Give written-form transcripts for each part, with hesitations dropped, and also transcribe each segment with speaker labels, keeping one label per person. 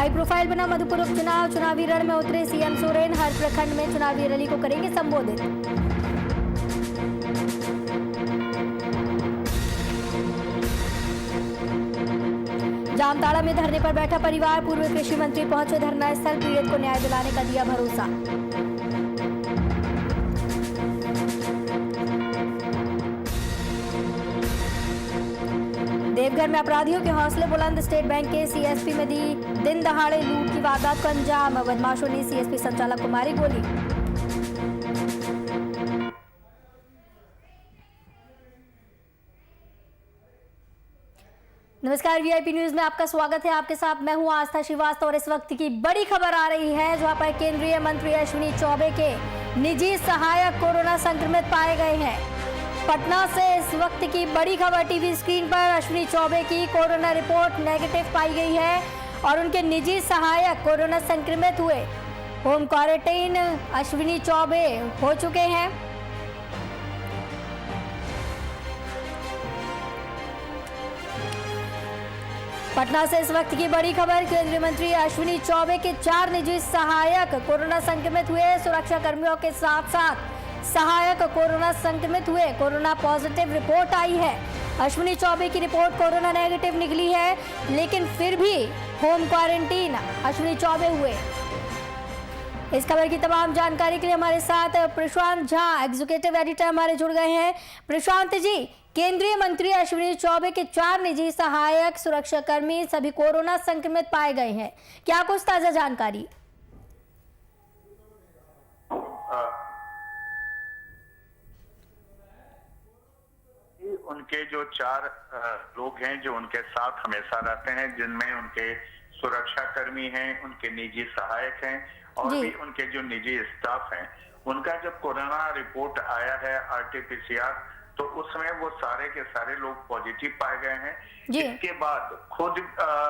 Speaker 1: High profile बना मधुपुर उपचुनाव, चुनावी रण में उतरे सीएम सोरेन, हर प्रखंड में चुनावी रैली को करेंगे संबोधित। जामताड़ा में धरने पर बैठा परिवार, पूर्व कृषि मंत्री पहुंचे धरना स्थल, पीड़ित को न्याय दिलाने का दिया भरोसा। देवघर में अपराधियों के हौसले बुलंद, स्टेट बैंक के सीएसपी में दी दिन दहाड़े लूट की वारदात को अंजाम, बदमाशों ने सीएसपी संचालक को मारी गोली। नमस्कार, वीआईपी न्यूज में आपका स्वागत है। आपके साथ मैं हूं आस्था श्रीवास्तव और इस वक्त की बड़ी खबर आ रही है जहां पर केंद्रीय मंत्री अश्विनी चौबे के निजी सहायक कोरोना संक्रमित पाए गए हैं। पटना से इस वक्त की बड़ी खबर, टीवी स्क्रीन पर अश्विनी चौबे की कोरोना रिपोर्ट नेगेटिव पाई गई है और उनके निजी सहायक कोरोना संक्रमित हुए। होम क्वारंटाइन अश्विनी चौबे हो चुके हैं। पटना से इस वक्त की बड़ी खबर, केंद्रीय मंत्री अश्विनी चौबे के 4 निजी सहायक कोरोना संक्रमित हुए। सुरक्षा कर्मियों के साथ साथ सहायक कोरोना संक्रमित हुए। कोरोना पॉजिटिव रिपोर्ट आई है। अश्विनी चौबे की रिपोर्ट कोरोना नेगेटिव निकली है, लेकिन फिर भी होम क्वारंटीन अश्विनी चौबे हुए। इस खबर की तमाम जानकारी के लिए हमारे साथ प्रशांत झा, एग्जीक्यूटिव एडिटर, हमारे जुड़ गए हैं। प्रशांत जी, केंद्रीय मंत्री अश्विनी चौबे के 4 निजी सहायक सुरक्षाकर्मी सभी कोरोना संक्रमित पाए गए हैं, क्या कुछ ताजा जानकारी?
Speaker 2: उनके जो 4 लोग हैं जो उनके साथ हमेशा रहते हैं, जिनमें उनके सुरक्षा कर्मी हैं, उनके निजी सहायक हैं और भी उनके जो निजी स्टाफ हैं, उनका जब कोरोना रिपोर्ट आया है RT-PCR, तो उसमें वो सारे के सारे लोग पॉजिटिव पाए गए हैं। इसके बाद खुद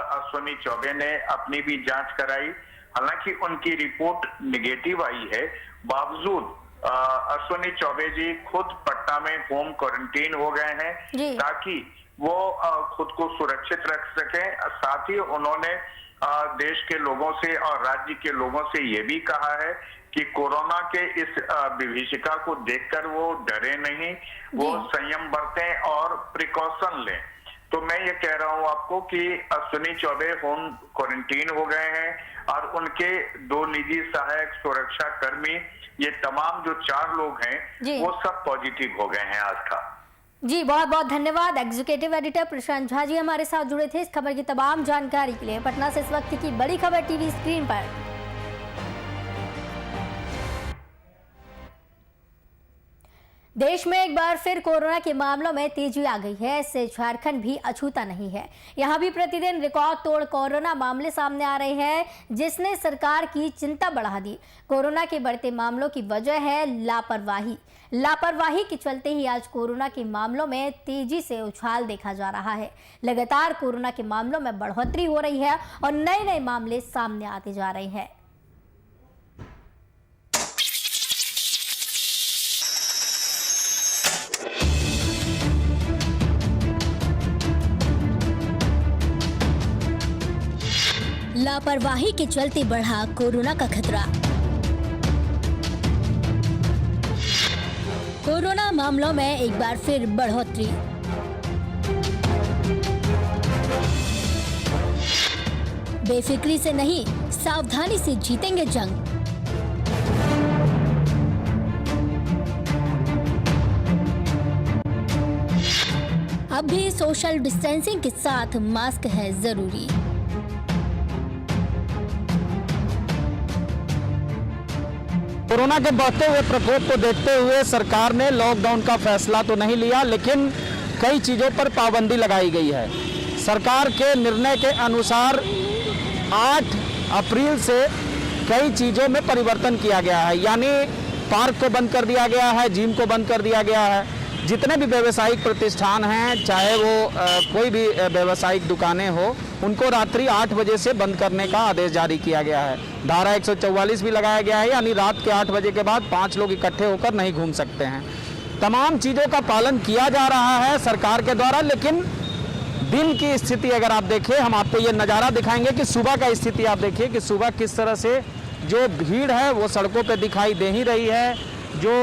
Speaker 2: अश्विनी चौबे ने अपनी भी जांच कराई, हालांकि उनकी रिपोर्ट निगेटिव आई है, बावजूद अश्विनी चौबे जी खुद पटना में होम क्वारंटीन हो गए हैं ताकि वो खुद को सुरक्षित रख सकें। साथ ही उन्होंने देश के लोगों से और राज्य के लोगों से ये भी कहा है कि कोरोना के इस विभीषिका को देखकर वो डरे नहीं, वो संयम बरतें और प्रिकॉशन लें। तो मैं ये कह रहा हूं आपको कि अश्विनी चौबे होम क्वारंटीन हो गए हैं और उनके 2 निजी सहायक सुरक्षा कर्मी, ये तमाम जो 4 लोग हैं वो सब पॉजिटिव हो गए हैं। आस्था
Speaker 1: जी, बहुत बहुत धन्यवाद। एग्जीक्यूटिव एडिटर प्रशांत झा जी हमारे साथ जुड़े थे इस खबर की तमाम जानकारी के लिए। पटना से इस वक्त की बड़ी खबर टीवी स्क्रीन पर। देश में एक बार फिर कोरोना के मामलों में तेजी आ गई है। इससे झारखंड भी अछूता नहीं है। यहां भी प्रतिदिन रिकॉर्ड तोड़ कोरोना मामले सामने आ रहे हैं, जिसने सरकार की चिंता बढ़ा दी। कोरोना के बढ़ते मामलों की वजह है लापरवाही के चलते ही आज कोरोना के मामलों में तेजी से उछाल देखा जा रहा है। लगातार कोरोना के मामलों में बढ़ोतरी हो रही है और नए मामले सामने आते जा रहे हैं। लापरवाही के चलते बढ़ा कोरोना का खतरा। कोरोना मामलों में एक बार फिर बढ़ोतरी। बेफिक्री से नहीं, सावधानी से जीतेंगे जंग। अब भी सोशल डिस्टेंसिंग के साथ मास्क है जरूरी।
Speaker 3: कोरोना के बढ़ते हुए प्रकोप को देखते हुए सरकार ने लॉकडाउन का फैसला तो नहीं लिया, लेकिन कई चीज़ों पर पाबंदी लगाई गई है। सरकार के निर्णय के अनुसार 8 अप्रैल से कई चीज़ों में परिवर्तन किया गया है, यानी पार्क को बंद कर दिया गया है, जिम को बंद कर दिया गया है। जितने भी व्यावसायिक प्रतिष्ठान हैं, चाहे वो कोई भी व्यावसायिक दुकानें हो, उनको रात्रि 8 बजे से बंद करने का आदेश जारी किया गया है। धारा 144 भी लगाया गया है, यानी रात के 8 बजे के बाद 5 लोग इकट्ठे होकर नहीं घूम सकते हैं। तमाम चीज़ों का पालन किया जा रहा है सरकार के द्वारा, लेकिन दिन की स्थिति अगर आप देखें, हम आपको ये नज़ारा दिखाएंगे कि सुबह का स्थिति आप देखिए कि सुबह किस तरह से जो भीड़ है वो सड़कों पे दिखाई दे ही रही है, जो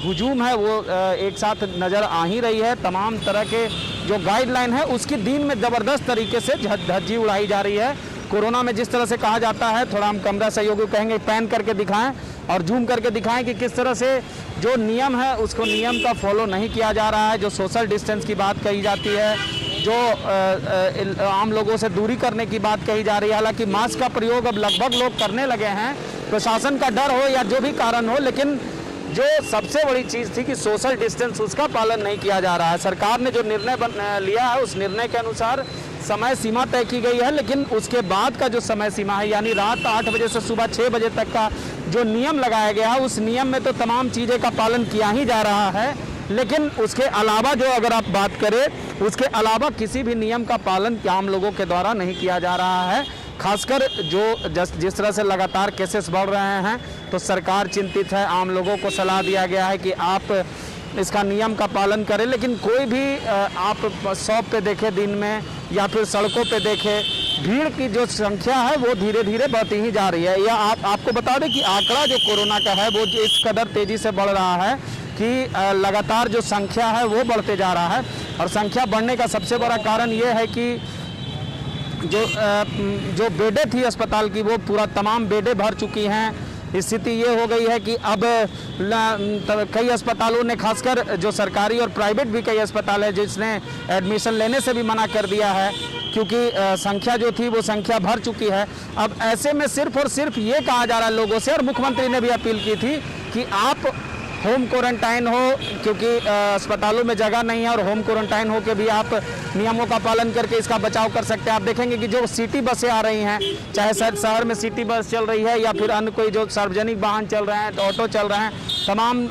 Speaker 3: हुजूम है वो एक साथ नज़र आ ही रही है। तमाम तरह के जो गाइडलाइन है उसकी दिन में ज़बरदस्त तरीके से धज्जी उड़ाई जा रही है। कोरोना में जिस तरह से कहा जाता है, थोड़ा हम कैमरा सहयोगी कहेंगे पैन करके दिखाएं और जूम करके दिखाएं कि किस तरह से जो नियम है उसको नियम का फॉलो नहीं किया जा रहा है। जो सोशल डिस्टेंस की बात कही जाती है, जो आम लोगों से दूरी करने की बात कही जा रही है, हालांकि मास्क का प्रयोग अब लगभग लोग करने लगे हैं, प्रशासन का डर हो या जो भी कारण हो, लेकिन जो सबसे बड़ी चीज़ थी कि सोशल डिस्टेंस उसका पालन नहीं किया जा रहा है। सरकार ने जो निर्णय लिया है उस निर्णय के अनुसार समय सीमा तय की गई है, लेकिन उसके बाद का जो समय सीमा है यानी रात 8 बजे से सुबह 6 बजे तक का जो नियम लगाया गया है उस नियम में तो तमाम चीज़ें का पालन किया ही जा रहा है, लेकिन उसके अलावा जो अगर आप बात करें उसके अलावा किसी भी नियम का पालन आम लोगों के द्वारा नहीं किया जा रहा है। खासकर जो जिस तरह से लगातार केसेस बढ़ रहे हैं तो सरकार चिंतित है। आम लोगों को सलाह दिया गया है कि आप इसका नियम का पालन करें, लेकिन कोई भी आप शॉप पे देखें दिन में या फिर सड़कों पे देखें, भीड़ की जो संख्या है वो धीरे धीरे बढ़ती ही जा रही है। या आपको बता दें कि आंकड़ा जो कोरोना का है वो इस कदर तेज़ी से बढ़ रहा है कि लगातार जो संख्या है वो बढ़ते जा रहा है। और संख्या बढ़ने का सबसे बड़ा कारण ये है कि जो बेडें थी अस्पताल की वो पूरा तमाम बेडें भर चुकी हैं। स्थिति ये हो गई है कि अब कई अस्पतालों ने, खासकर जो सरकारी और प्राइवेट भी कई अस्पताल है जिसने एडमिशन लेने से भी मना कर दिया है, क्योंकि संख्या जो थी वो संख्या भर चुकी है। अब ऐसे में सिर्फ और सिर्फ ये कहा जा रहा है लोगों से, और मुख्यमंत्री ने भी अपील की थी कि आप होम क्वारंटाइन हो, क्योंकि अस्पतालों में जगह नहीं है और होम क्वारंटाइन हो के भी आप नियमों का पालन करके इसका बचाव कर सकते हैं। आप देखेंगे कि जो सिटी बसें आ रही हैं, चाहे शहर में सिटी बस चल रही है या फिर अन्य कोई जो सार्वजनिक वाहन चल रहे हैं, तो ऑटो चल रहे हैं, तमाम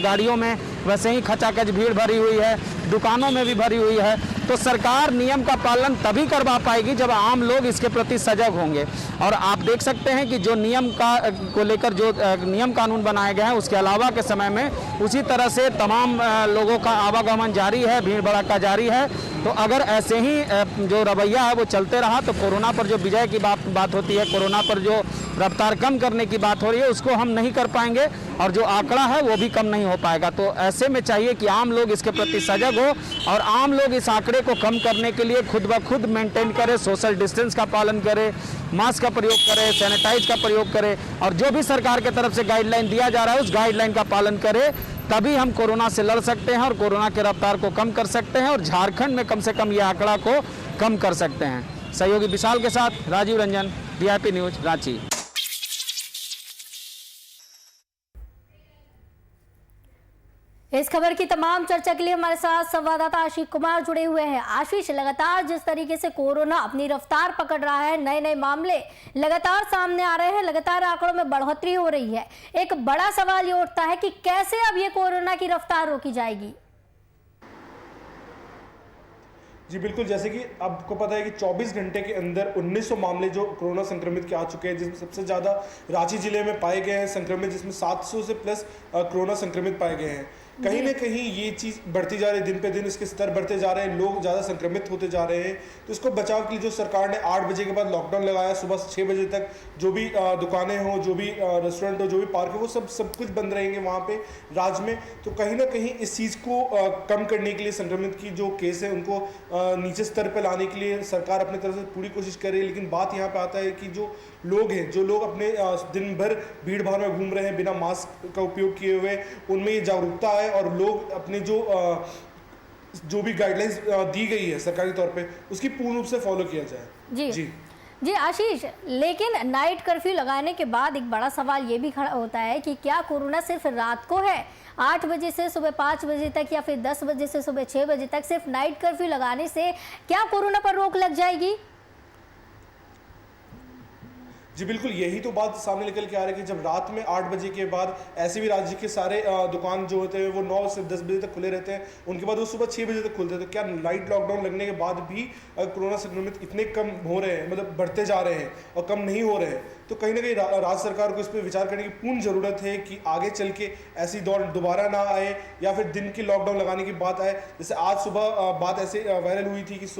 Speaker 3: गाड़ियों में वैसे ही खचाखच भीड़ भरी हुई है, दुकानों में भी भरी हुई है। तो सरकार नियम का पालन तभी करवा पाएगी जब आम लोग इसके प्रति सजग होंगे। और आप देख सकते हैं कि जो नियम को लेकर जो नियम कानून बनाए गए हैं उसके अलावा के समय में उसी तरह से तमाम लोगों का आवागमन जारी है, भीड़ भड़का जारी है। तो अगर ऐसे ही जो रवैया है वो चलते रहा तो कोरोना पर जो विजय की बात होती है, कोरोना पर जो रफ्तार कम करने की बात हो रही है उसको हम नहीं कर पाएंगे और जो आंकड़ा है वो भी कम नहीं हो पाएगा। तो ऐसे में चाहिए कि आम लोग इसके प्रति सजग हो और आम लोग इस आंकड़े को कम करने के लिए खुद ब खुद मेंटेन करें, सोशल डिस्टेंस का पालन करें, मास्क का प्रयोग करें, सैनिटाइज का प्रयोग करें और जो भी सरकार की तरफ से गाइडलाइन दिया जा रहा है उस गाइडलाइन का पालन करें। तभी हम कोरोना से लड़ सकते हैं और कोरोना के रफ्तार को कम कर सकते हैं और झारखंड में कम से कम ये आंकड़ा को कम कर सकते हैं। सहयोगी विशाल के साथ राजीव रंजन, वीआईपी न्यूज, रांची।
Speaker 1: इस खबर की तमाम चर्चा के लिए हमारे साथ संवाददाता आशीष कुमार जुड़े हुए हैं। आशीष, लगातार जिस तरीके से कोरोना अपनी रफ्तार पकड़ रहा है, नए नए मामले लगातार सामने आ रहे हैं, लगातार आंकड़ों में बढ़ोतरी हो रही है, एक बड़ा सवाल ये उठता है कि कैसे अब ये कोरोना की रफ्तार रोकी जाएगी।
Speaker 4: जी बिल्कुल, जैसे कि आपको पता है कि 24 घंटे के अंदर 1900 मामले जो कोरोना संक्रमित के आ चुके हैं, जिसमें सबसे ज़्यादा रांची जिले में पाए गए हैं संक्रमित, जिसमें 700 से प्लस कोरोना संक्रमित पाए गए हैं। कहीं ना कहीं ये चीज़ बढ़ती जा रही है, दिन पे दिन इसके स्तर बढ़ते जा रहे हैं, लोग ज़्यादा संक्रमित होते जा रहे हैं। तो इसको बचाव के लिए जो सरकार ने 8 बजे के बाद लॉकडाउन लगाया, सुबह 6 बजे तक जो भी दुकानें हों, जो भी रेस्टोरेंट हो, जो भी पार्क हो, वो सब कुछ बंद रहेंगे वहाँ पे राज्य में। तो कहीं ना कहीं इस चीज़ को कम करने के लिए, संक्रमित की जो केस है उनको नीचे स्तर पर लाने के लिए सरकार अपनी तरफ से पूरी कोशिश कर रही है। लेकिन बात यहाँ पर आता है कि जो लोग हैं, जो लोग अपने दिन भर भीड़ भाड़ में घूम रहे हैं बिना मास्क का उपयोग किए हुए, उनमें ये जागरूकता है और लोग अपने जो भी गाइडलाइंस दी गई है सरकारी तौर पे उसकी पूर्ण रूप से फॉलो किया जाए।
Speaker 1: जी आशीष, लेकिन नाइट कर्फ्यू लगाने के बाद एक बड़ा सवाल ये भी खड़ा होता है कि क्या कोरोना सिर्फ रात को है? 8 बजे से सुबह 5 बजे तक या फिर 10 बजे से सुबह 6 बजे तक सिर्फ नाइट कर्फ्यू लगाने से क्या कोरोना पर रोक लग जाएगी?
Speaker 4: जी बिल्कुल, यही तो बात सामने निकल के आ रही है कि जब रात में 8 बजे के बाद ऐसे भी राज्य के सारे दुकान जो होते हैं वो 9 से 10 बजे तक खुले रहते हैं, उनके बाद वो सुबह 6 बजे तक खुलते हैं, तो क्या नाइट लॉकडाउन लगने के बाद भी कोरोना संक्रमित इतने कम हो रहे हैं, मतलब बढ़ते जा रहे हैं और कम नहीं हो रहे हैं, तो कहीं ना कहीं राज्य सरकार को इस पर विचार करने की पूर्ण ज़रूरत है कि आगे चल के ऐसी दौर दोबारा ना आए या फिर दिन की लॉकडाउन लगाने की बात आए। जैसे आज सुबह बात ऐसे वायरल हुई थी कि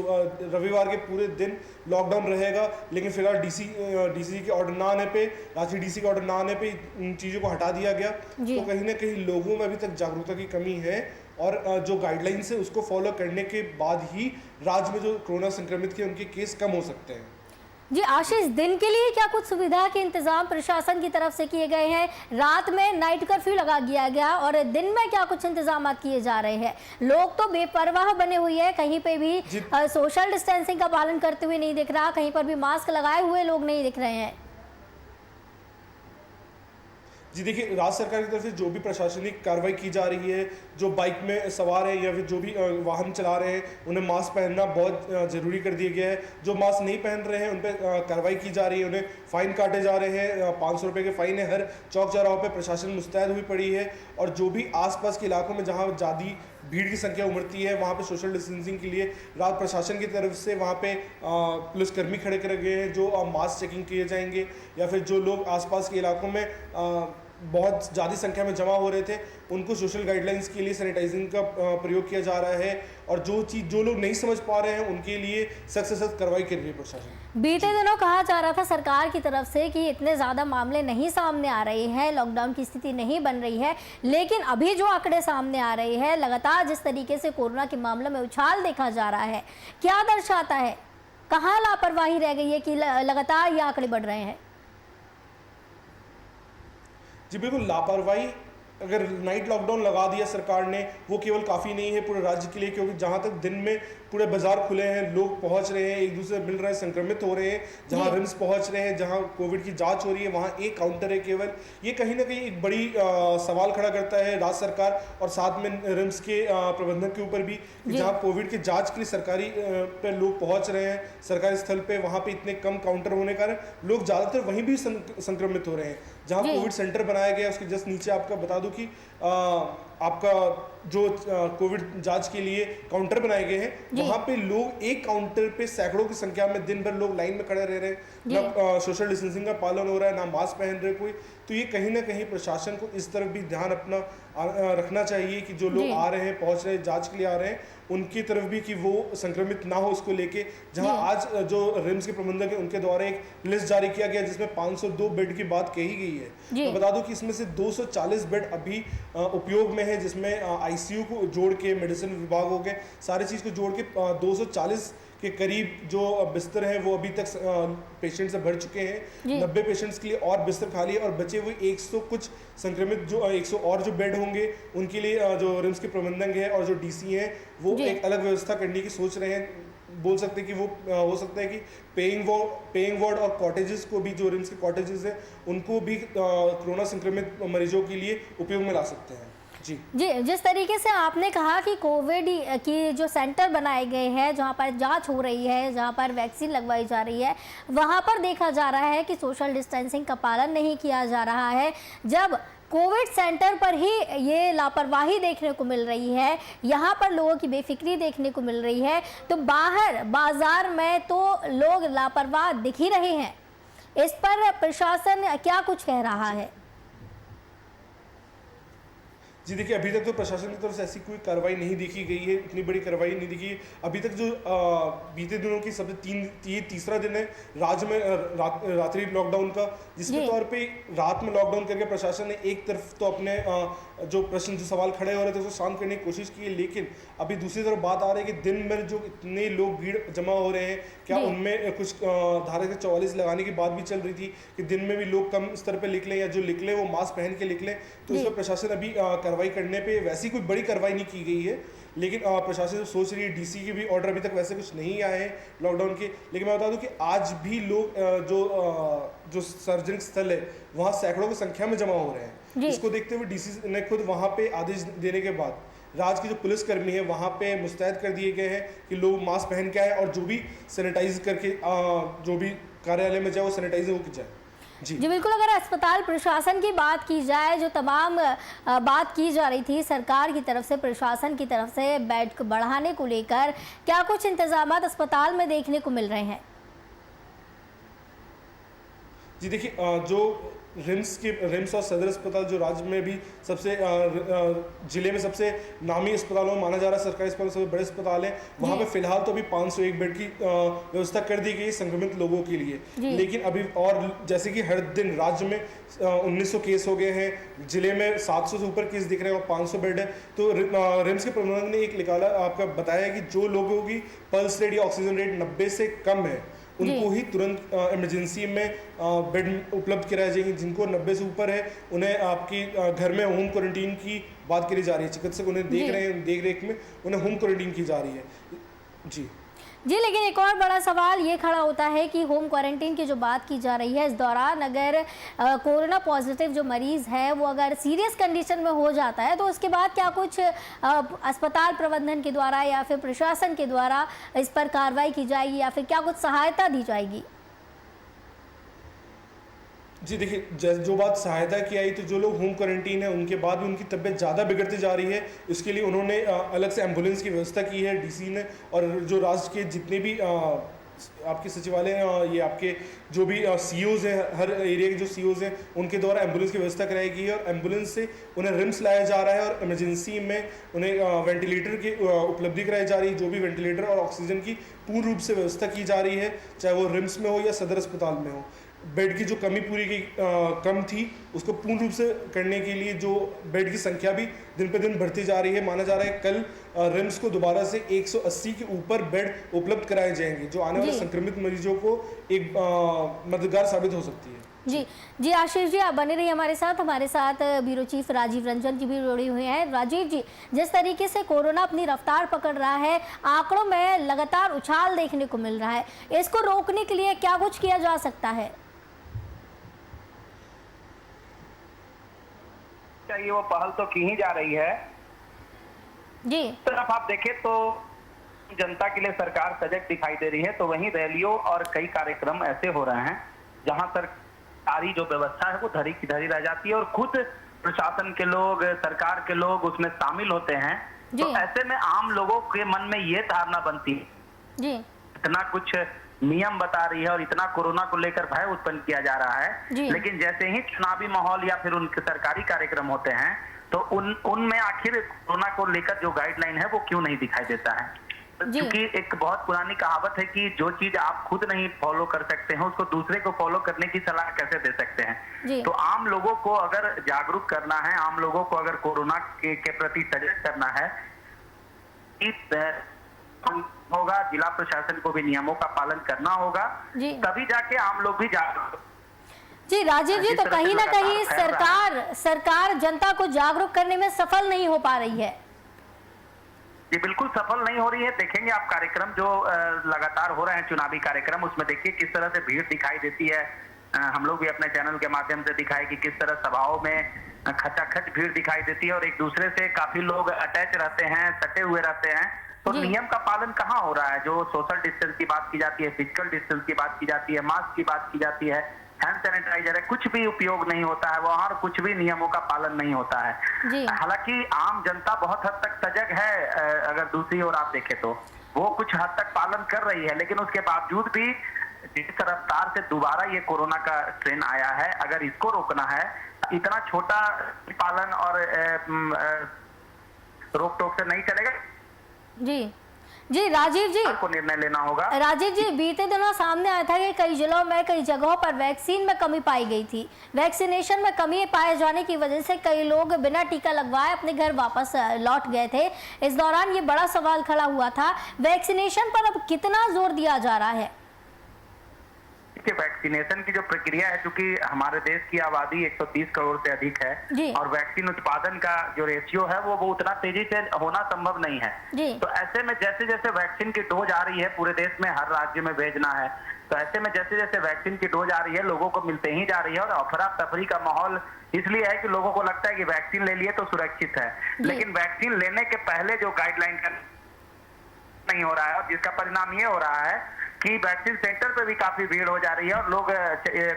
Speaker 4: रविवार के पूरे दिन लॉकडाउन रहेगा, लेकिन फिलहाल डीसी के ऑर्डर ना आने पे, रांची डीसी के ऑर्डर ना आने पे इन चीज़ों को हटा दिया गया। तो कहीं ना कहीं लोगों में अभी तक जागरूकता की कमी है और जो गाइडलाइंस है उसको फॉलो करने के बाद ही राज्य में जो कोरोना संक्रमित के उनके केस कम हो सकते हैं।
Speaker 1: जी आशीष, दिन के लिए क्या कुछ सुविधा के इंतजाम प्रशासन की तरफ से किए गए हैं? रात में नाइट कर्फ्यू लगा दिया गया और दिन में क्या कुछ इंतजाम किए जा रहे हैं? लोग तो बेपरवाह बने हुए हैं, कहीं पे भी सोशल डिस्टेंसिंग का पालन करते हुए नहीं दिख रहा, कहीं पर भी मास्क लगाए हुए लोग नहीं दिख रहे हैं।
Speaker 4: जी देखिए, राज्य सरकार की तरफ से जो भी प्रशासनिक कार्रवाई की जा रही है, जो बाइक में सवार है या फिर जो भी वाहन चला रहे हैं उन्हें मास्क पहनना बहुत ज़रूरी कर दिया गया है। जो मास्क नहीं पहन रहे हैं उन पर कार्रवाई की जा रही है, उन्हें फ़ाइन काटे जा रहे हैं, 500 रुपये के फ़ाइन है। हर चौक चौराहों पर प्रशासन मुस्तैद हुई पड़ी है और जो भी आसपास के इलाकों में जहाँ ज़्यादा भीड़ की संख्या उमड़ती है वहाँ पे सोशल डिस्टेंसिंग के लिए राज्य प्रशासन की तरफ से वहाँ पे पुलिसकर्मी खड़े करे गए हैं जो मास्क चेकिंग किए जाएंगे, या फिर जो लोग आसपास के इलाकों में बहुत ज़्यादा संख्या में जमा हो रहे थे उनको सोशल गाइडलाइंस के लिए सैनिटाइजिंग का प्रयोग किया जा रहा है, और जो लोग नहीं समझ पा रहे हैं उनके लिए सख्त से सख्त कार्रवाई कर रही है प्रशासन।
Speaker 1: बीते दिनों कहा जा रहा था सरकार की तरफ से कि इतने ज़्यादा मामले नहीं सामने आ रहे हैं, लॉकडाउन की स्थिति नहीं बन रही है, लेकिन अभी जो आंकड़े सामने आ रहे हैं, लगातार जिस तरीके से कोरोना के मामलों में उछाल देखा जा रहा है, क्या दर्शाता है? कहाँ लापरवाही रह गई है कि लगातार ये आंकड़े बढ़ रहे हैं?
Speaker 4: जी बिल्कुल, लापरवाही अगर नाइट लॉकडाउन लगा दिया सरकार ने वो केवल काफ़ी नहीं है पूरे राज्य के लिए, क्योंकि जहाँ तक दिन में पूरे बाजार खुले हैं, लोग पहुँच रहे हैं, एक दूसरे से मिल रहे हैं, संक्रमित हो रहे हैं, जहाँ रिम्स पहुँच रहे हैं, जहाँ कोविड की जांच हो रही है वहाँ एक काउंटर है केवल, ये कहीं ना कहीं एक बड़ी सवाल खड़ा करता है राज्य सरकार और साथ में रिम्स के प्रबंधन के ऊपर भी, जहाँ कोविड की जाँच के लिए सरकारी पर लोग पहुँच रहे हैं, सरकारी स्थल पर वहाँ पर इतने कम काउंटर होने के कारण लोग ज़्यादातर वहीं भी संक्रमित हो रहे हैं। जहाँ कोविड सेंटर बनाया गया उसके जस्ट नीचे आपका बता दूं कि आपका जो कोविड जांच के लिए काउंटर बनाए गए हैं वहाँ पे लोग एक काउंटर पे सैकड़ों की संख्या में दिन भर लोग लाइन में खड़े रह रहे हैं, ना सोशल डिस्टेंसिंग का पालन हो रहा है, ना मास्क पहन रहे कोई। तो ये कहीं ना कहीं प्रशासन को इस तरफ भी ध्यान अपना रखना चाहिए कि जो लोग आ रहे हैं, पहुंच रहे हैं, जांच के लिए आ रहे हैं, उनकी तरफ भी कि वो संक्रमित ना हो उसको लेके। जहां आज जो रिम्स के प्रबंधक है उनके द्वारा एक लिस्ट जारी किया गया जिसमें 502 बेड की बात कही गई है। तो बता दूं कि इसमें से 240 बेड अभी उपयोग में है, जिसमें आईसीयू को जोड़ के, मेडिसिन विभाग हो गए, सारी चीज़ को जोड़ के 240 के करीब जो बिस्तर हैं वो अभी तक पेशेंट से भर चुके हैं। 90 पेशेंट्स के लिए और बिस्तर खाली है और बचे हुए 100 कुछ संक्रमित जो 100 और जो बेड होंगे उनके लिए जो रिम्स के प्रबंधक है और जो डीसी हैं वो एक अलग व्यवस्था करने की सोच रहे हैं। बोल सकते हैं कि वो हो सकता है कि पेइंग वार्ड और कॉटेजेस को भी, जो रिम्स के कॉटेजेस हैं उनको भी कोरोना संक्रमित मरीजों के लिए उपयोग में ला सकते हैं। जी,
Speaker 1: जिस तरीके से आपने कहा कि कोविड की जो सेंटर बनाए गए हैं जहां पर जांच हो रही है, जहां पर वैक्सीन लगवाई जा रही है, वहां पर देखा जा रहा है कि सोशल डिस्टेंसिंग का पालन नहीं किया जा रहा है। जब कोविड सेंटर पर ही ये लापरवाही देखने को मिल रही है, यहाँ पर लोगों की बेफिक्री देखने को मिल रही है, तो बाहर बाजार में तो लोग लापरवाह दिख ही रहे हैं। इस पर प्रशासन क्या कुछ कह रहा है?
Speaker 4: जी देखिए, अभी तक तो प्रशासन की तरफ से ऐसी कोई कार्रवाई नहीं देखी गई है, इतनी बड़ी कार्रवाई नहीं देखी है अभी तक। जो बीते दिनों की सबसे तीसरा दिन है राज्य में रात्रि लॉकडाउन का, जिसके तौर पे रात में लॉकडाउन करके प्रशासन ने एक तरफ तो अपने जो सवाल खड़े हो रहे थे उसको शांत करने की कोशिश की है, लेकिन अभी दूसरी तरफ बात आ रही है कि दिन भर जो इतने लोग भीड़ जमा हो रहे हैं, क्या उनमें कुछ धारा 44 लगाने की बात भी चल रही थी कि दिन में भी लोग कम स्तर पर निकले या जो निकले वो मास्क पहन के निकले। तो इस पर प्रशासन अभी कार्रवाई करने पे वैसी कोई बड़ी कार्रवाई नहीं की गई है, लेकिन प्रशासन सोच रही है। डीसी के भी ऑर्डर अभी तक वैसे कुछ नहीं आए हैं लॉकडाउन के, लेकिन मैं बता दूं कि आज भी लोग जो सार्वजनिक स्थल है वहाँ सैकड़ों की संख्या में जमा हो रहे हैं। इसको देखते हुए डीसी ने खुद वहाँ पे आदेश देने के बाद राज्य के जो पुलिसकर्मी है वहाँ पे मुस्तैद कर दिए गए हैं कि लोग मास्क पहन के आए और जो भी सैनिटाइज करके जो भी कार्यालय में जाए वो सैनिटाइज होकर जाए।
Speaker 1: जी बिल्कुल, अगर अस्पताल प्रशासन की बात की जाए, जो तमाम बात की जा रही थी सरकार की तरफ से, प्रशासन की तरफ से बेड बढ़ाने को लेकर, क्या कुछ इंतजामात अस्पताल में देखने को मिल रहे हैं?
Speaker 4: जी देखिए, जो रिम्स और सदर अस्पताल जो राज्य में भी सबसे जिले में सबसे नामी अस्पतालों में माना जा रहा है, सरकारी अस्पताल सबसे बड़े अस्पताल है, वहाँ पे फिलहाल तो अभी 501 बेड की व्यवस्था कर दी गई संक्रमित लोगों के लिए। लेकिन अभी और जैसे कि हर दिन राज्य में 1900 केस हो गए हैं, जिले में 700 से ऊपर केस दिख रहे हैं और 500 बेड है। तो रिम्स के प्रबंधक ने एक निकाला, आपका बताया कि जो लोगों की पल्स रेट या ऑक्सीजन रेट 90 से कम है उनको ही तुरंत इमरजेंसी में बेड उपलब्ध कराए जाएंगे। जिनको 90 से ऊपर है उन्हें आपकी घर में होम क्वारंटीन की बात करी जा रही है, चिकित्सक उन्हें देख रहे हैं, देख रेख में उन्हें होम क्वारंटीन की जा रही है। जी, लेकिन एक और बड़ा सवाल ये खड़ा होता है कि होम क्वारंटीन की जो बात की जा रही है, इस दौरान अगर कोरोना पॉजिटिव जो मरीज़ है वो अगर सीरियस कंडीशन में हो जाता है तो उसके बाद क्या कुछ अस्पताल प्रबंधन के द्वारा या फिर प्रशासन के द्वारा इस पर कार्रवाई की जाएगी या फिर क्या कुछ सहायता दी जाएगी? जी देखिए, जो बात सहायता की आई, तो जो लोग होम क्वारंटीन है उनके बाद भी उनकी तबीयत ज़्यादा बिगड़ती जा रही है, उसके लिए उन्होंने अलग से एम्बुलेंस की व्यवस्था की है डीसी ने, और जो राज्य के जितने भी आपके सचिवालय ये आपके जो भी सीओज हैं, हर एरिया के जो सीओज हैं, उनके द्वारा एम्बुलेंस की व्यवस्था कराई गई है और एम्बुलेंस से उन्हें रिम्स लाया जा रहा है और इमरजेंसी में उन्हें वेंटिलेटर की उपलब्धि कराई जा रही है। जो भी वेंटिलेटर और ऑक्सीजन की पूर्ण रूप से व्यवस्था की जा रही है, चाहे वो रिम्स में हो या सदर अस्पताल में हो। बेड की जो कमी पूरी की कम थी उसको पूर्ण रूप से करने के लिए जो बेड की संख्या भी दिन पे दिन बढ़ती जा रही है। माना जा रहा है कल रिम्स को दोबारा से 180 के ऊपर बेड उपलब्ध कराए जाएंगे, जो आने वाले संक्रमित मरीजों को एक मददगार साबित हो सकती है। जी आशीष जी, आप बने रहिए हमारे साथ ब्यूरो चीफ राजीव रंजन जी भी जुड़े हुए हैं। राजीव जी, जिस तरीके से कोरोना अपनी रफ्तार पकड़ रहा है, आंकड़ों में लगातार उछाल देखने को मिल रहा है, इसको रोकने के लिए क्या कुछ किया जा सकता है?
Speaker 5: चाहिए वो पहल तो की ही जा रही है।
Speaker 1: जी,
Speaker 5: तरफ आप देखें तो जनता के लिए सरकार सजग दिखाई दे रही है, तो वहीं रैलियों और कई कार्यक्रम ऐसे हो रहे हैं जहां सरकारी जो व्यवस्था है वो धरी की धरी रह जाती है और खुद प्रशासन के लोग, सरकार के लोग उसमें शामिल होते हैं। तो ऐसे में आम लोगों के मन में ये धारणा बनती है इतना कुछ नियम बता रही है और इतना कोरोना को लेकर भय उत्पन्न किया जा रहा है, लेकिन जैसे ही चुनावी माहौल या फिर उनके सरकारी कार्यक्रम होते हैं तो उनमें आखिर कोरोना को लेकर जो गाइडलाइन है वो क्यों नहीं दिखाई देता है। क्योंकि एक बहुत पुरानी कहावत है कि जो चीज आप खुद नहीं फॉलो कर सकते हैं उसको दूसरे को फॉलो करने की सलाह कैसे दे सकते हैं। तो आम लोगों को अगर जागरूक करना है, आम लोगों को अगर कोरोना के प्रति सजग करना है, होगा जिला प्रशासन को भी नियमों का पालन करना होगा, तभी जाके आम लोग भी जागरूक।
Speaker 1: जी राजीव जी, तो कहीं ना कहीं सरकार जनता को जागरूक करने में सफल नहीं हो पा रही है।
Speaker 5: जी बिल्कुल सफल नहीं हो रही है। देखेंगे आप कार्यक्रम जो लगातार हो रहे हैं, चुनावी कार्यक्रम, उसमें देखिए किस तरह से भीड़ दिखाई देती है। हम लोग भी अपने चैनल के माध्यम से दिखाए कि किस तरह सभाओं में खचाखच भीड़ दिखाई देती है और एक दूसरे से काफी लोग अटैच रहते हैं, सटे हुए रहते हैं। तो नियम का पालन कहाँ हो रहा है? जो सोशल डिस्टेंस की बात की जाती है, फिजिकल डिस्टेंस की बात की जाती है, मास्क की बात की जाती है, हैंड सैनिटाइजर है, कुछ भी उपयोग नहीं होता है वहां, कुछ भी नियमों का पालन नहीं होता है। हालांकि आम जनता बहुत हद तक सजग है, अगर दूसरी ओर आप देखें तो वो कुछ हद तक पालन कर रही है, लेकिन उसके बावजूद भी जिस रफ्तार से दोबारा ये कोरोना का ट्रेंड आया है, अगर इसको रोकना है, इतना छोटा पालन और रोक टोक से नहीं चलेगा।
Speaker 1: जी राजीव जी,
Speaker 5: को निर्णय लेना होगा।
Speaker 1: राजीव जी, बीते दिनों सामने आया था कि कई जिलों में, कई जगहों पर वैक्सीन में कमी पाई गई थी। वैक्सीनेशन में कमी पाए जाने की वजह से कई लोग बिना टीका लगवाए अपने घर वापस लौट गए थे। इस दौरान ये बड़ा सवाल खड़ा हुआ था, वैक्सीनेशन पर अब कितना जोर दिया जा रहा है?
Speaker 5: वैक्सीनेशन की जो प्रक्रिया है, क्योंकि हमारे देश की आबादी 130 करोड़ से अधिक है और वैक्सीन उत्पादन का जो रेशियो है वो उतना तेजी से होना संभव नहीं है। तो ऐसे में जैसे जैसे वैक्सीन की डोज आ रही है, पूरे देश में हर राज्य में भेजना है, तो ऐसे में जैसे जैसे वैक्सीन की डोज आ रही है लोगों को मिलते ही जा रही है और अफरा तफरी का माहौल इसलिए है कि लोगों को लगता है कि वैक्सीन ले लिए तो सुरक्षित है, लेकिन वैक्सीन लेने के पहले जो गाइडलाइन नहीं हो रहा है, और जिसका परिणाम ये हो रहा है कि वैक्सीन सेंटर पे भी काफी भीड़ हो जा रही है और लोग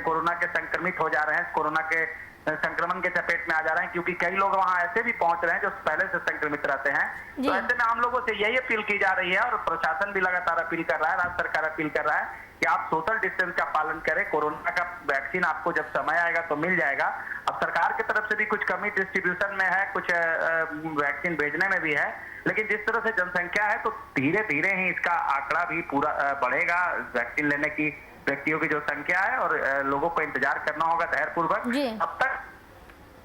Speaker 5: कोरोना के संक्रमित हो जा रहे हैं, कोरोना के संक्रमण के चपेट में आ जा रहे हैं, क्योंकि कई लोग वहां ऐसे भी पहुंच रहे हैं जो पहले से संक्रमित रहते हैं। तो ऐसे में हम लोगों से यही अपील की जा रही है और प्रशासन भी लगातार अपील कर रहा है, राज्य सरकार अपील कर रहा है कि आप सोशल डिस्टेंस का पालन करें। कोरोना का वैक्सीन आपको जब समय आएगा तो मिल जाएगा। अब सरकार की तरफ से भी कुछ कमी डिस्ट्रीब्यूशन में है, कुछ वैक्सीन भेजने में भी है, लेकिन जिस तरह से जनसंख्या है तो धीरे धीरे ही इसका आंकड़ा भी पूरा बढ़ेगा। वैक्सीन लेने की व्यक्तियों की जो संख्या है, और लोगों को इंतजार करना होगा धैर्यपूर्वक। अब तक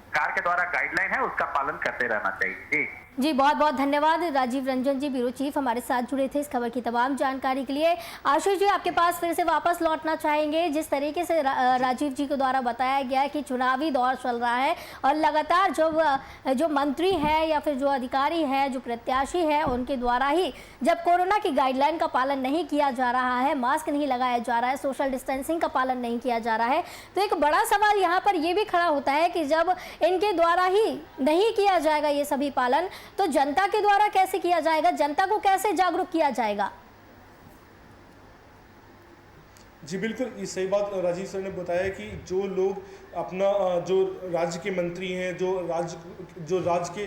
Speaker 5: सरकार के द्वारा गाइडलाइन है उसका पालन करते रहना चाहिए।
Speaker 1: जी बहुत बहुत धन्यवाद राजीव रंजन जी, ब्यूरो चीफ हमारे साथ जुड़े थे इस खबर की तमाम जानकारी के लिए। आशीष जी आपके पास फिर से वापस लौटना चाहेंगे। जिस तरीके से राजीव जी के द्वारा बताया गया कि चुनावी दौर चल रहा है और लगातार जो मंत्री हैं या फिर जो अधिकारी हैं, जो प्रत्याशी हैं, उनके द्वारा ही जब कोरोना की गाइडलाइन का पालन नहीं किया जा रहा है, मास्क नहीं लगाया जा रहा है, सोशल डिस्टेंसिंग का पालन नहीं किया जा रहा है, तो एक बड़ा सवाल यहाँ पर ये भी खड़ा होता है कि जब इनके द्वारा ही नहीं किया जाएगा ये सभी पालन, तो जनता के द्वारा कैसे किया जाएगा, जनता को कैसे जागरूक किया जाएगा?
Speaker 4: जी बिल्कुल, ये सही बात राजीव सर ने बताया कि जो लोग अपना जो राज्य के मंत्री हैं, जो राज्य के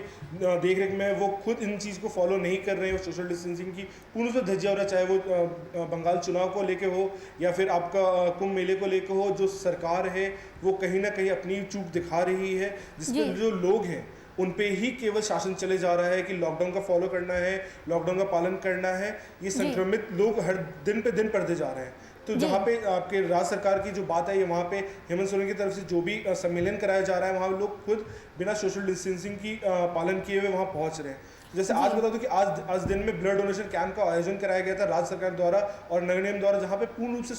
Speaker 4: देख रेख में है, वो खुद इन चीज़ को फॉलो नहीं कर रहे हैं, सोशल डिस्टेंसिंग की पूर्ण से धज्जिया हो रहा है, चाहे वो बंगाल चुनाव को लेके हो या फिर आपका कुंभ मेले को लेके हो। जो सरकार है वो कहीं ना कहीं अपनी चूक दिखा रही है, जिसके जो लोग हैं उन पे ही केवल शासन चले जा रहा है कि लॉकडाउन का फॉलो करना है, लॉकडाउन का पालन करना है। ये संक्रमित लोग हर दिन पे दिन बढ़ते जा रहे हैं। तो जहाँ पे आपके राज्य सरकार की जो बात है, ये वहाँ पे हेमंत सोरेन की तरफ से जो भी सम्मेलन कराया जा रहा है, वहाँ लोग खुद बिना सोशल डिस्टेंसिंग की पालन किए हुए वहाँ पहुँच रहे हैं। जैसे आज बता दूं कि आज दिन में ब्लड डोनेशन कैंप का आयोजन कराया गया था राज्य सरकार द्वारा और नगर निगम द्वारा, जहाँ पे पूर्ण रूप से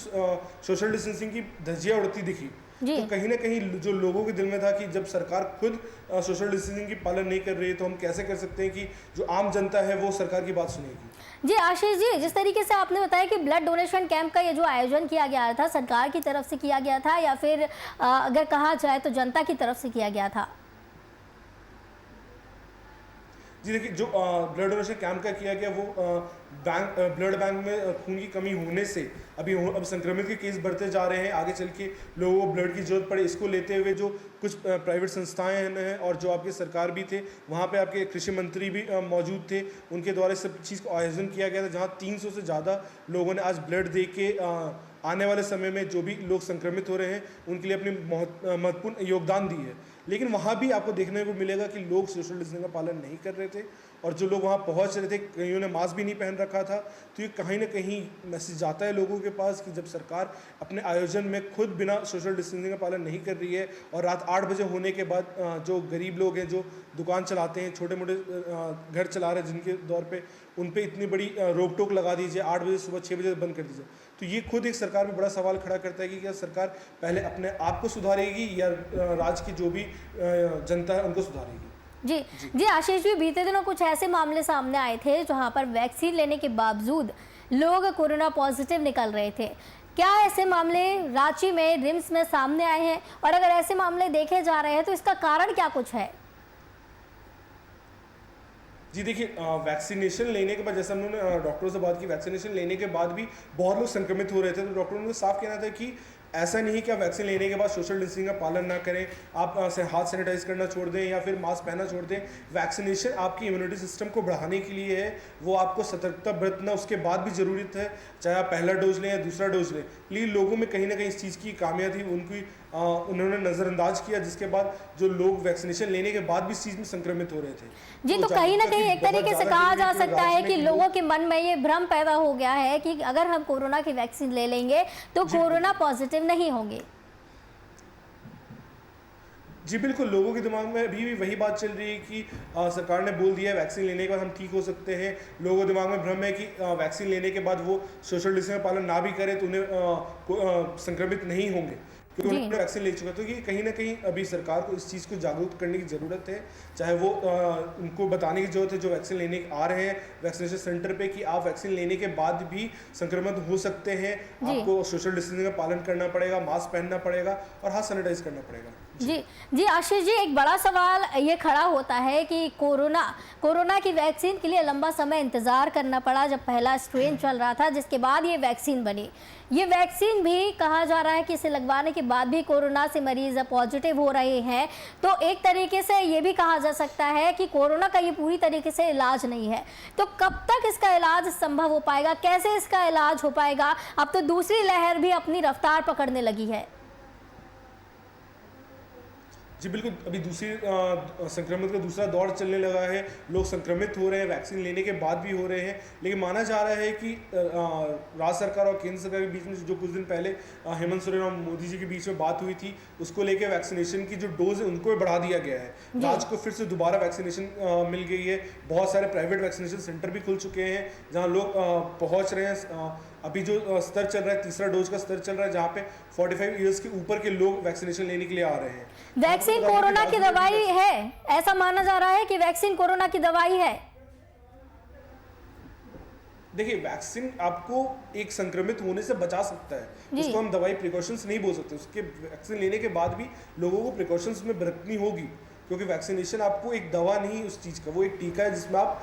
Speaker 4: सोशल डिस्टेंसिंग की धज्जियां उड़ती दिखी। तो कहीं ना कहीं जो लोगों के दिल में था कि जब सरकार खुद सोशल डिस्टेंसिंग की पालन नहीं कर रही है, तो हम कैसे कर सकते हैं कि जो आम जनता है वो सरकार की बात सुनेगी।
Speaker 1: जी आशीष जी, जिस तरीके से आपने बताया कि ब्लड डोनेशन कैंप का ये जो आयोजन किया गया था, सरकार की तरफ से किया गया था या फिर अगर कहा जाए तो जनता की तरफ से किया गया था?
Speaker 4: जी देखिए, जो ब्लड डोनेशन कैंप का किया गया वो ब्लड बैंक में खून की कमी होने से अब संक्रमित के केस बढ़ते जा रहे हैं। आगे चल के लोगों को ब्लड की जरूरत पड़े, इसको लेते हुए जो कुछ प्राइवेट संस्थाएं हैं और जो आपके सरकार भी थे, वहाँ पे आपके कृषि मंत्री भी मौजूद थे, उनके द्वारा इस सब चीज़ को आयोजन किया गया था, जहाँ 300 से ज़्यादा लोगों ने आज ब्लड दे के आने वाले समय में जो भी लोग संक्रमित हो रहे हैं उनके लिए अपनी महत्वपूर्ण योगदान दी है। लेकिन वहाँ भी आपको देखने को मिलेगा कि लोग सोशल डिस्टेंसिंग का पालन नहीं कर रहे थे और जो लोग वहाँ पहुँच रहे थे, कईयों ने मास्क भी नहीं पहन रखा था। तो ये कहीं ना कहीं मैसेज आता है लोगों के पास कि जब सरकार अपने आयोजन में खुद बिना सोशल डिस्टेंसिंग का पालन नहीं कर रही है और रात 8 बजे होने के बाद जो गरीब लोग हैं, जो दुकान चलाते हैं, छोटे मोटे घर चला रहे हैं जिनके दौर पे, उन पे इतनी बड़ी रोक टोक लगा दीजिए, 8 बजे सुबह 6 बजे बंद कर दीजिए। तो ये खुद एक सरकार में बड़ा सवाल खड़ा करता है कि क्या सरकार पहले अपने आप को सुधारेगी या राज्य की जो भी जनता है उनको सुधारेगी।
Speaker 1: जी आशीष जी, बीते दिनों कुछ ऐसे मामले सामने आए थे जहां पर वैक्सीन लेने के बावजूद लोग कोरोना पॉजिटिव निकल रहे थे। क्या ऐसे मामले रांची में रिम्स में सामने आए हैं, और अगर ऐसे मामले देखे जा रहे हैं तो इसका कारण क्या कुछ है?
Speaker 4: जी देखिए, वैक्सीनेशन लेने के बाद, जैसे हम लोगों ने डॉक्टरों से बात की, वैक्सीनेशन लेने के बाद भी बहुत लोग संक्रमित हो रहे थे। तो डॉक्टरों ने साफ कहना था कि ऐसा नहीं कि आप वैक्सीन लेने के बाद सोशल डिस्टेंसिंग का पालन ना करें, आप हाथ सैनिटाइज करना छोड़ दें या फिर मास्क पहनना छोड़ दें। वैक्सीनेशन आपकी इम्यूनिटी सिस्टम को बढ़ाने के लिए है, वो आपको सतर्कता बरतना उसके बाद भी ज़रूरत है, चाहे आप पहला डोज लें या दूसरा डोज लें। लेकिन लोगों में कहीं ना कहीं इस चीज़ की खामियां थी, उन्होंने नज़रअंदाज किया, जिसके बाद जो लोग वैक्सीनेशन लेने के बाद भी इस चीज़ में संक्रमित हो रहे थे।
Speaker 1: जी, तो कहीं ना कहीं एक तरीके से कहा जा सकता है कि लोगों के मन में ये भ्रम पैदा हो गया है कि अगर हम कोरोना की वैक्सीन ले लेंगे तो कोरोना पॉजिटिव नहीं होंगे।
Speaker 4: जी बिल्कुल, लोगों के दिमाग में अभी भी वही बात चल रही है कि सरकार ने बोल दिया है वैक्सीन लेने के बाद हम ठीक हो सकते हैं। लोगों के दिमाग में भ्रम है कि वैक्सीन लेने के बाद वो सोशल डिस्टेंसिंग का पालन ना भी करें तो उन्हें संक्रमित नहीं होंगे क्योंकि उन्होंने वैक्सीन ले चुका। तो ये कहीं ना कहीं अभी सरकार को इस चीज़ को जागरूक करने की ज़रूरत है, चाहे वो उनको बताने की ज़रूरत है जो वैक्सीन लेने आ रहे हैं वैक्सीनेशन सेंटर पे कि आप वैक्सीन लेने के बाद भी संक्रमित हो सकते हैं, आपको सोशल डिस्टेंसिंग का पालन करना पड़ेगा, मास्क पहनना पड़ेगा और हाथ सैनिटाइज करना पड़ेगा।
Speaker 1: जी आशीष जी, एक बड़ा सवाल ये खड़ा होता है कि कोरोना की वैक्सीन के लिए लंबा समय इंतजार करना पड़ा, जब पहला स्ट्रेन चल रहा था, जिसके बाद ये वैक्सीन बनी। ये वैक्सीन भी कहा जा रहा है कि इसे लगवाने के बाद भी कोरोना से मरीज पॉजिटिव हो रहे हैं, तो एक तरीके से ये भी कहा जा सकता है कि कोरोना का ये पूरी तरीके से इलाज नहीं है। तो कब तक इसका इलाज संभव हो पाएगा, कैसे इसका इलाज हो पाएगा? अब तो दूसरी लहर भी अपनी रफ्तार पकड़ने लगी है।
Speaker 4: जी बिल्कुल, अभी दूसरी संक्रमित का दूसरा दौर चलने लगा है, लोग संक्रमित हो रहे हैं, वैक्सीन लेने के बाद भी हो रहे हैं। लेकिन माना जा रहा है कि राज्य सरकार और केंद्र सरकार के बीच में जो कुछ दिन पहले हेमंत सोरेन और मोदी जी के बीच में बात हुई थी, उसको लेकर वैक्सीनेशन की जो डोज है उनको बढ़ा दिया गया है। राज्य को फिर से दोबारा वैक्सीनेशन मिल गई है। बहुत सारे प्राइवेट वैक्सीनेशन सेंटर भी खुल चुके हैं जहाँ लोग पहुँच रहे हैं। अभी जो स्तर चल रहा है, तीसरा डोज का स्तर चल रहा है, जहाँ पे 45 ईयर्स के ऊपर के लोग वैक्सीनेशन लेने के लिए आ रहे हैं।
Speaker 1: वैक्सीन कोरोना की दवाई है, ऐसा माना जा रहा है कि वैक्सीन कोरोना की दवाई है।
Speaker 4: देखिए, वैक्सीन आपको एक संक्रमित होने से बचा सकता है, उसको हम दवाई प्रिकॉशंस नहीं बोल सकते। उसके वैक्सीन लेने के बाद भी लोगों को प्रिकॉशंस में बरतनी होगी, क्योंकि वैक्सीनेशन आपको एक दवा नहीं उस चीज़ का, वो एक टीका है जिसमें आप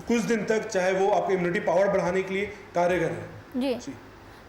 Speaker 4: कुछ दिन तक, चाहे वो आपके इम्यूनिटी पावर बढ़ाने के लिए कार्यगर है।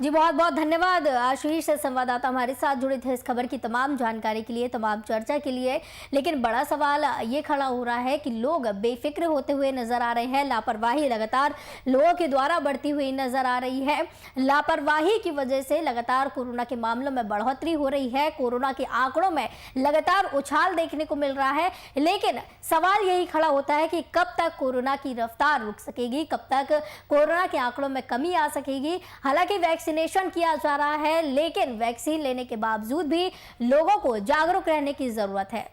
Speaker 1: जी बहुत बहुत धन्यवाद आशीष, संवाददाता हमारे साथ जुड़े थे इस खबर की तमाम जानकारी के लिए, तमाम चर्चा के लिए। लेकिन बड़ा सवाल ये खड़ा हो रहा है कि लोग बेफिक्र होते हुए नजर आ रहे हैं, लापरवाही लगातार लोगों के द्वारा बढ़ती हुई नजर आ रही है। लापरवाही की वजह से लगातार कोरोना के मामलों में बढ़ोतरी हो रही है, कोरोना के आंकड़ों में लगातार उछाल देखने को मिल रहा है। लेकिन सवाल यही खड़ा होता है कि कब तक कोरोना की रफ्तार रुक सकेगी, कब तक कोरोना के आंकड़ों में कमी आ सकेगी। हालांकि वैक्सीनेशन किया जा रहा है, लेकिन वैक्सीन लेने के बावजूद भी लोगों को जागरूक रहने की जरूरत है।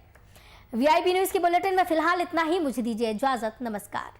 Speaker 1: वीआईपी न्यूज की बुलेटिन में फिलहाल इतना ही। मुझे दीजिए इजाजत, नमस्कार।